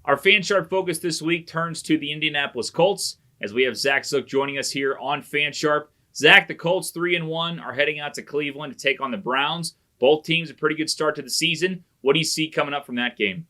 Our FanSharp Focus this week turns to the Indianapolis Colts as we have Zach Zook joining us here on FanSharp. Zach, the Colts 3-1 are heading out to Cleveland to take on the Browns. Both teams a pretty good start to the season. What do you see coming up from that game?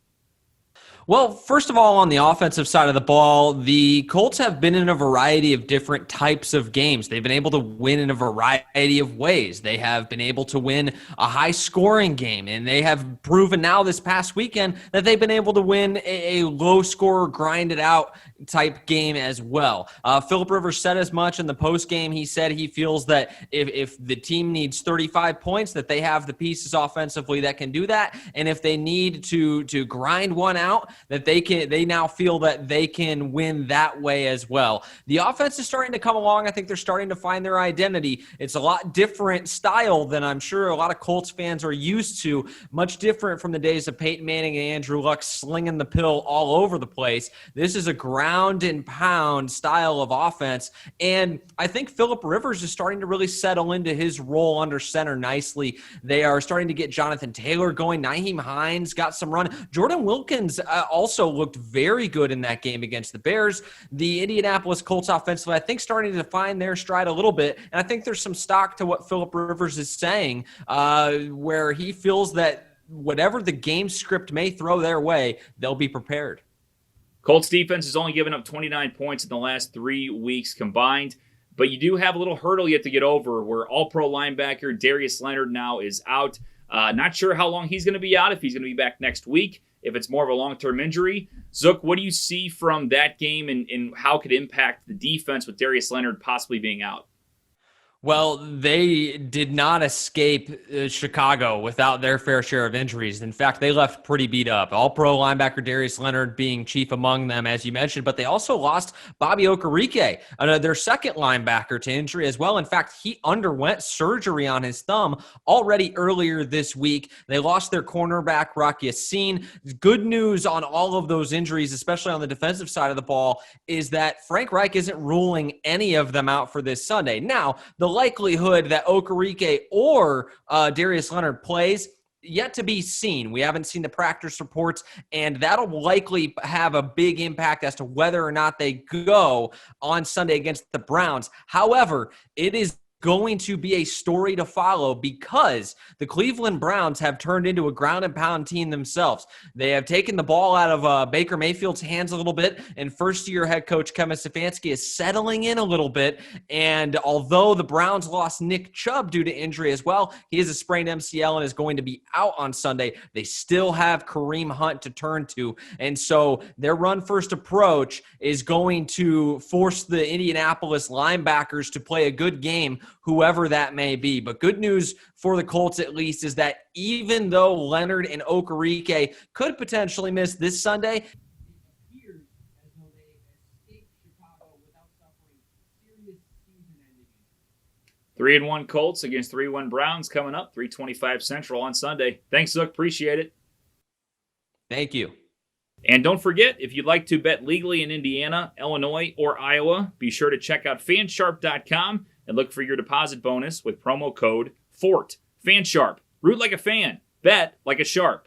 Well, first of all, on the offensive side of the ball, the Colts have been in a variety of different types of games. They've been able to win in a variety of ways. They have been able to win a high-scoring game, and they have proven now this past weekend that they've been able to win a low-score, grinded-out type game as well. Philip Rivers said as much in the postgame. He said he feels that if the team needs 35 points, that they have the pieces offensively that can do that, and if they need to grind one out, that they now feel that they can win that way as well. The offense is starting to come along. I think they're starting to find their identity. It's a lot different style than I'm sure a lot of Colts fans are used to, much different from the days of Peyton Manning and Andrew Luck slinging the pill all over the place. This is a ground and pound style of offense, and I think Philip Rivers is starting to really settle into his role under center nicely. They are starting to get Jonathan Taylor going. Nyheim Hines got some run. Jordan Wilkins also looked very good in that game against the Bears. The Indianapolis Colts offensively, I think, starting to find their stride a little bit, and I think there's some stock to what Philip Rivers is saying, where he feels that whatever the game script may throw their way, they'll be prepared. Colts defense has only given up 29 points in the last 3 weeks combined, but you do have a little hurdle you have to get over where all-pro linebacker Darius Leonard now is out. Not sure how long he's going to be out, if he's going to be back next week, if it's more of a long-term injury. Zook, what do you see from that game and how it could impact the defense with Darius Leonard possibly being out? Well, they did not escape Chicago without their fair share of injuries. In fact, they left pretty beat up. All-pro linebacker Darius Leonard being chief among them, as you mentioned, but they also lost Bobby Okereke, their second linebacker, to injury as well. In fact, he underwent surgery on his thumb already earlier this week. They lost their cornerback, Rock Yassin. Good news on all of those injuries, especially on the defensive side of the ball, is that Frank Reich isn't ruling any of them out for this Sunday. Now, the likelihood that Okereke or Darius Leonard plays yet to be seen. We haven't seen the practice reports, and that'll likely have a big impact as to whether or not they go on Sunday against the Browns. However, it is going to be a story to follow because the Cleveland Browns have turned into a ground and pound team themselves. They have taken the ball out of Baker Mayfield's hands a little bit, and first-year head coach Kevin Stefanski is settling in a little bit. And although the Browns lost Nick Chubb due to injury as well, he has a sprained MCL and is going to be out on Sunday. They still have Kareem Hunt to turn to, and so their run-first approach is going to force the Indianapolis linebackers to play a good game, whoever that may be. But good news for the Colts, at least, is that even though Leonard and Okereke could potentially miss this Sunday, it appears as though they escaped Chicago without suffering serious season-ending injuries. 3-1 Colts against 3-1 Browns coming up, 3:25 Central on Sunday. Thanks, Zook. Appreciate it. Thank you. And don't forget, if you'd like to bet legally in Indiana, Illinois, or Iowa, be sure to check out fansharp.com and look for your deposit bonus with promo code FORT. FanSharp. Root like a fan. Bet like a sharp.